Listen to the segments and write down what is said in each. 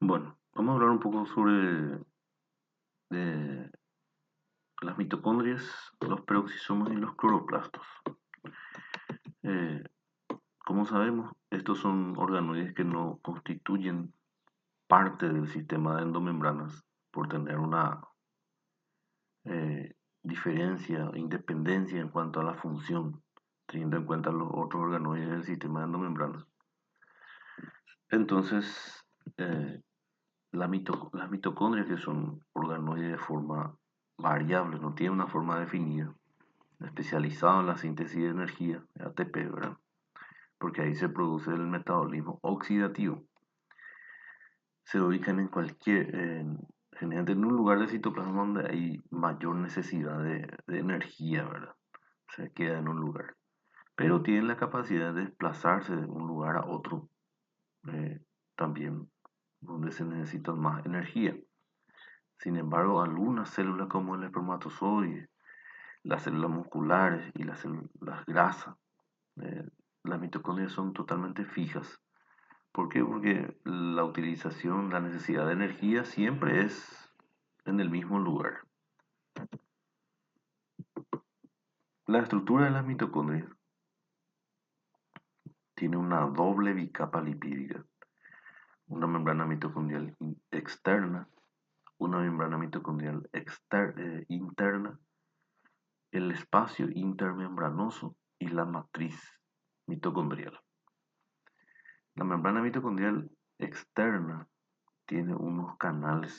Bueno, vamos a hablar un poco sobre de las mitocondrias, los peroxisomas y los cloroplastos. Eh, como sabemos, estos son organoides que no constituyen parte del sistema de endomembranas por tener una eh, diferencia e independencia en cuanto a la función, teniendo en cuenta los otros organoides del sistema de endomembranas. Entonces, eh, las mitocondrias, que son organoides de forma variable, no tienen una forma definida, especializado en la síntesis de energía, ATP, ¿verdad? Porque ahí se produce el metabolismo oxidativo. Se ubican generalmente en un lugar del citoplasma donde hay mayor necesidad de energía, ¿verdad? Se queda en un lugar. Pero tienen la capacidad de desplazarse de un lugar a otro, eh, también donde se necesita más energía. Sin embargo, algunas células como el espermatozoide, las células musculares y las grasas, eh, las mitocondrias son totalmente fijas. ¿Por qué? Porque la utilización, la necesidad de energía siempre es en el mismo lugar. La estructura de las mitocondrias tiene una doble bicapa lipídica, una membrana mitocondrial externa, una membrana mitocondrial interna, el espacio intermembranoso y la matriz mitocondrial. La membrana mitocondrial externa tiene unos canales,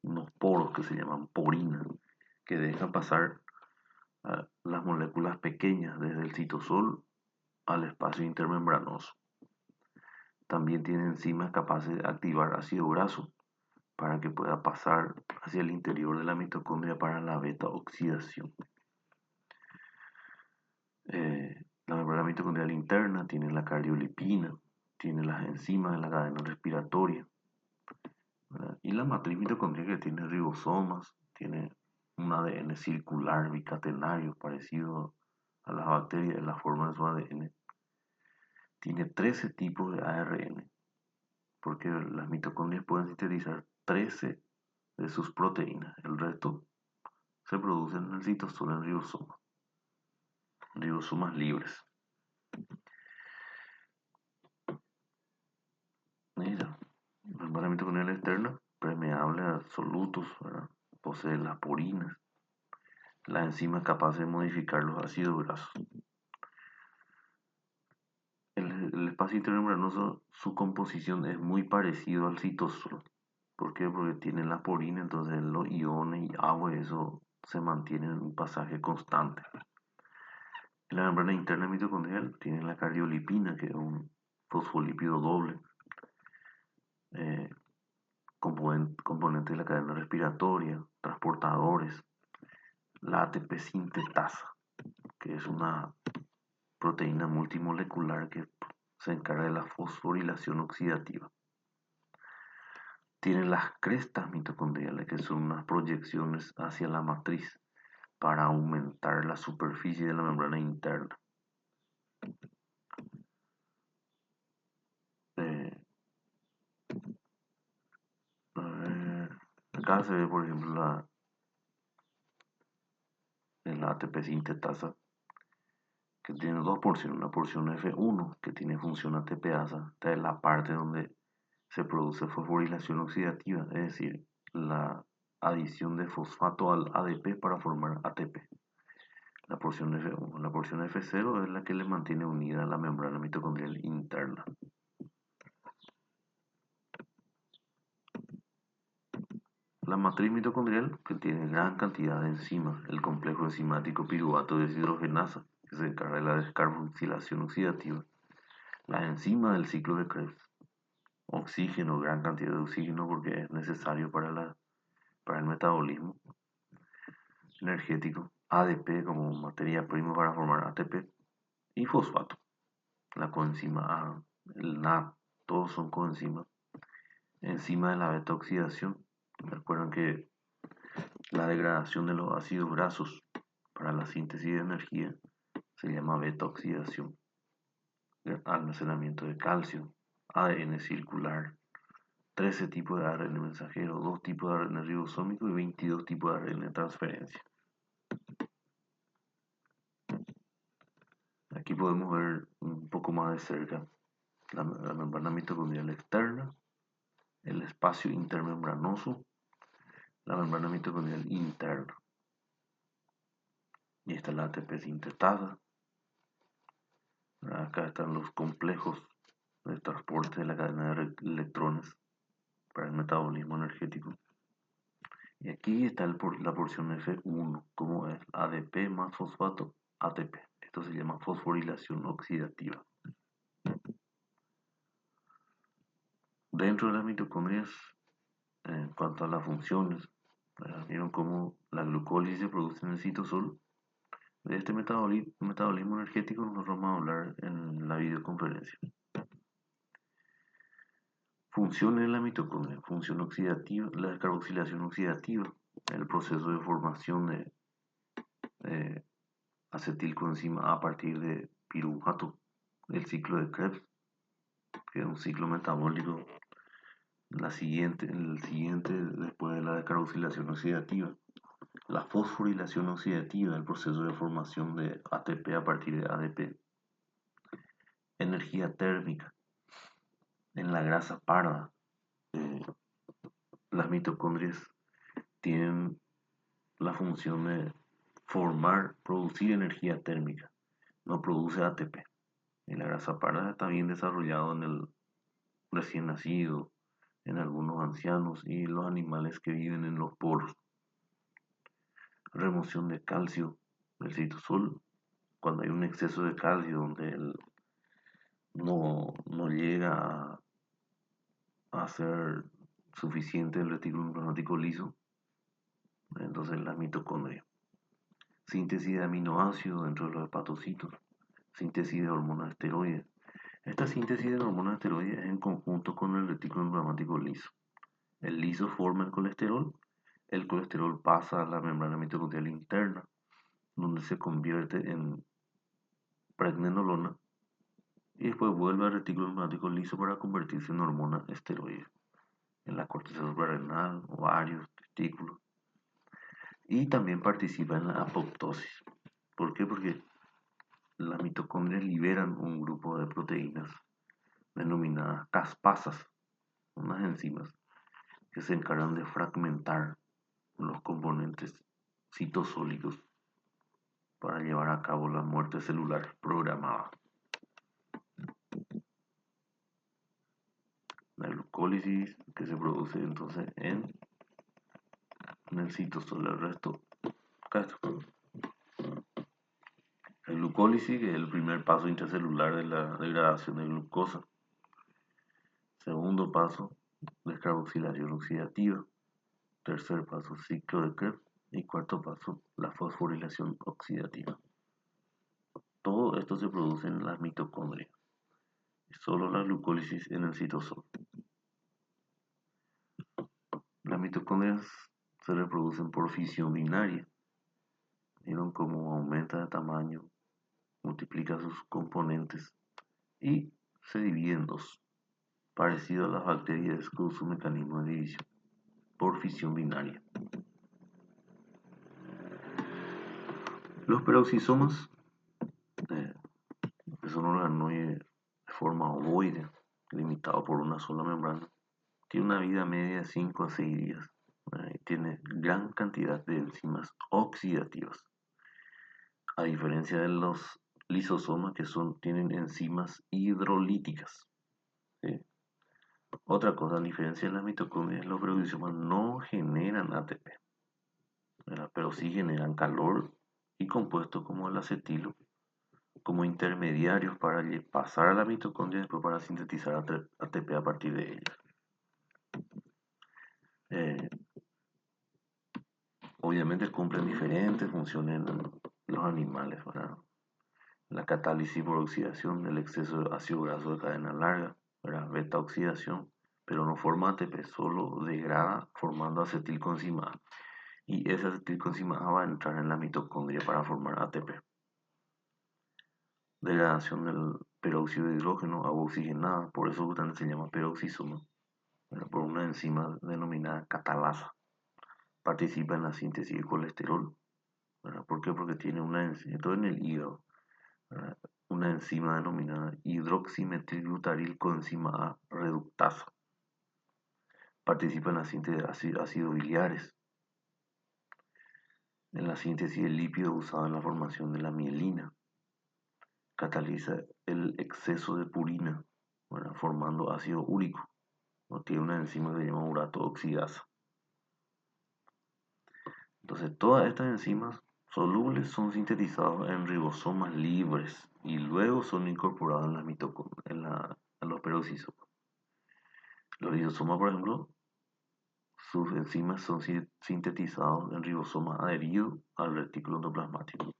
unos poros que se llaman porina, que dejan pasar las moléculas pequeñas desde el citosol al espacio intermembranoso. También tiene enzimas capaces de activar ácido graso para que pueda pasar hacia el interior de la mitocondria para la beta oxidación. La membrana mitocondrial interna tiene la cardiolipina, tiene las enzimas de la cadena respiratoria, ¿verdad? Y la matriz mitocondrial, que tiene ribosomas, tiene un ADN circular bicatenario parecido a las bacterias en la forma de su ADN. Tiene 13 tipos de ARN, porque las mitocondrias pueden sintetizar 13 de sus proteínas. El resto se producen en el citosol en ribosomas libres. Mira, la membrana mitocondrial externa, permeable a solutos, ¿verdad? Posee las porinas, las enzimas capaces de modificar los ácidos grasos. El espacio intermembranoso, su composición es muy parecido al citosol. ¿Por qué? Porque tiene la porina, entonces los iones y agua, eso se mantiene en un pasaje constante. En la membrana interna mitocondrial tiene la cardiolipina, que es un fosfolípido doble, eh, componente de la cadena respiratoria, transportadores, la ATP sintetasa, que es una proteína multimolecular que se encarga de la fosforilación oxidativa. Tiene las crestas mitocondriales, que son unas proyecciones hacia la matriz para aumentar la superficie de la membrana interna. Eh, Acá se ve, por ejemplo, la ATP sintetasa, que tiene dos porciones. Una porción F1, que tiene función ATPasa, esta es la parte donde se produce fosforilación oxidativa, es decir, la adición de fosfato al ADP para formar ATP. La porción F1. La porción F0 es la que le mantiene unida a la membrana mitocondrial interna. La matriz mitocondrial, que tiene gran cantidad de enzimas, el complejo enzimático piruvato deshidrogenasa, que se encarga de la descarboxilación oxidativa, las enzimas del ciclo de Krebs, oxígeno, gran cantidad de oxígeno porque es necesario para el metabolismo energético, ADP como materia prima para formar ATP y fosfato, la coenzima A, el NAD, todos son coenzimas. Enzima de la beta oxidación, recuerdan que la degradación de los ácidos grasos para la síntesis de energía se llama beta oxidación. El almacenamiento de calcio, ADN circular, 13 tipos de ARN mensajero, 2 tipos de ARN ribosómico y 22 tipos de ARN de transferencia. Aquí podemos ver un poco más de cerca la membrana mitocondrial externa, el espacio intermembranoso, la membrana mitocondrial interna. Y esta es la ATP sintetasa. Acá están los complejos de transporte de la cadena de electrones para el metabolismo energético. Y aquí está la porción F1, como es ADP más fosfato ATP. Esto se llama fosforilación oxidativa. Dentro de las mitocondrias, en cuanto a las funciones, vieron cómo la glucólisis se produce en el citosol. De este metabolismo energético nosotros vamos a hablar en la videoconferencia. Funciones de la mitocondria, función oxidativa, la descarboxilación oxidativa, el proceso de formación de acetilcoenzima a partir de piruvato, el ciclo de Krebs, que es un ciclo metabólico, el siguiente después de la descarboxilación oxidativa. La fosforilación oxidativa, el proceso de formación de ATP a partir de ADP. Energía térmica. En la grasa parda, las mitocondrias tienen la función de producir energía térmica. No produce ATP. En la grasa parda está bien desarrollado en el recién nacido, en algunos ancianos y los animales que viven en los polos. Remoción de calcio del citosol. Cuando hay un exceso de calcio donde no llega a ser suficiente el retículo plasmático liso, entonces la mitocondria. Síntesis de aminoácidos dentro de los hepatocitos. Síntesis de hormonas esteroides. Esta síntesis de hormonas esteroides es en conjunto con el retículo plasmático liso. El liso forma el colesterol pasa a la membrana mitocondrial interna, donde se convierte en pregnenolona y después vuelve al retículo plasmático liso para convertirse en hormona esteroide, en la corteza suprarrenal, ovarios, testículos. Y también participa en la apoptosis. ¿Por qué? Porque las mitocondrias liberan un grupo de proteínas denominadas caspasas, unas enzimas que se encargan de fragmentar los componentes citosólicos para llevar a cabo la muerte celular programada. La glucólisis que se produce entonces en el citosol, el resto. La glucólisis, que es el primer paso intracelular de la degradación de glucosa. Segundo paso, descarboxilación oxidativa. Tercer paso, ciclo de Krebs. Y cuarto paso, la fosforilación oxidativa. Todo esto se produce en las mitocondrias. Solo la glucólisis en el citosol. Las mitocondrias se reproducen por fisión binaria. Vieron cómo aumenta de tamaño, multiplica sus componentes y se divide en dos, parecido a las bacterias con su mecanismo de división, por fisión binaria. Los peroxisomas, que son organoides de forma ovoide, limitado por una sola membrana, tiene una vida media de 5 a 6 días y tiene gran cantidad de enzimas oxidativas, a diferencia de los lisosomas que tienen enzimas hidrolíticas. ¿Sí? Otra cosa, a diferencia de las mitocondrias, los peroxisomas no generan ATP, ¿verdad? Pero sí generan calor y compuestos como el acetilo como intermediarios para pasar a la mitocondria y después para sintetizar ATP a partir de ella. Eh, Obviamente cumplen diferentes funciones en los animales, ¿verdad? La catálisis por oxidación del exceso de ácido graso de cadena larga, ¿verdad? Beta oxidación, pero no forma ATP, solo degrada formando acetilcoenzima A. Y esa acetilcoenzima A va a entrar en la mitocondria para formar ATP. Degradación del peróxido de hidrógeno, agua oxigenada, por eso también se llama peroxisoma. ¿verdad? Por una enzima denominada catalasa. Participa en la síntesis de colesterol, ¿verdad? ¿Por qué? Porque tiene una enzima, todo en el hígado, ¿verdad? Una enzima denominada hidroximetilglutaril coenzima A reductasa. Participa en la síntesis de ácidos biliares, en la síntesis de lípidos usado en la formación de la mielina. Cataliza el exceso de purina, ¿verdad? Formando ácido úrico. ¿No? Tiene una enzima que se llama urato oxidasa. Entonces, todas estas enzimas solubles son sintetizadas en ribosomas libres y luego son incorporadas en, en los peroxisomas. Los ribosomas, por ejemplo, sus enzimas son sintetizados en ribosomas adheridos al retículo endoplasmático.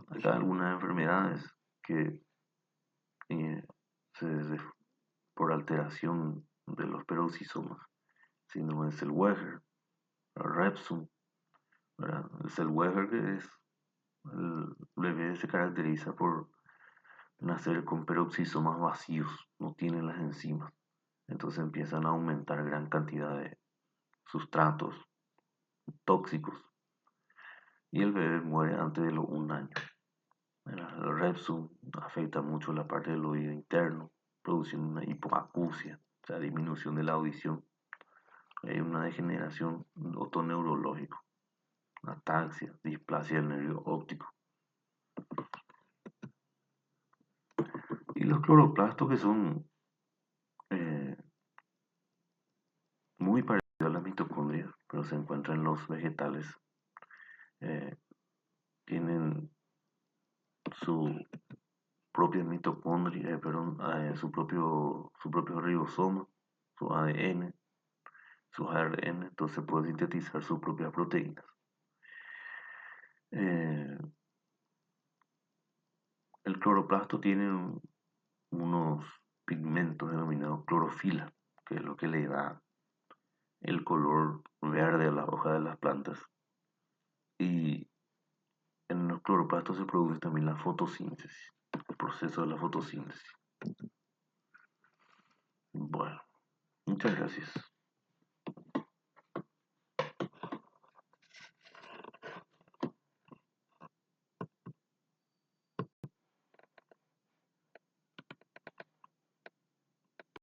Acá algunas enfermedades que eh, se, por alteración de los peroxisomas, síndrome de Zellweger, Repsum, ¿verdad? El Zellweger, que es el bebé, se caracteriza por nacer con peroxisomas vacíos, no tienen las enzimas, entonces empiezan a aumentar gran cantidad de sustratos tóxicos y el bebé muere antes de los 1 año. El Repsum afecta mucho la parte del oído interno, produciendo una hipoacusia, o sea, disminución de la audición. Hay una degeneración otoneurológica, ataxia, displasia del nervio óptico. Y los cloroplastos, que son eh, muy parecidos a las mitocondrias, pero se encuentran en los vegetales, eh, tienen su propia mitocondria, su propio ribosoma, su ADN, sus ARN, entonces puede sintetizar sus propias proteínas. Eh, el cloroplasto tiene unos pigmentos denominados clorofila, que es lo que le da el color verde a la hoja de las plantas. Y en los cloroplastos se produce también la fotosíntesis, el proceso de la fotosíntesis. Bueno, muchas gracias.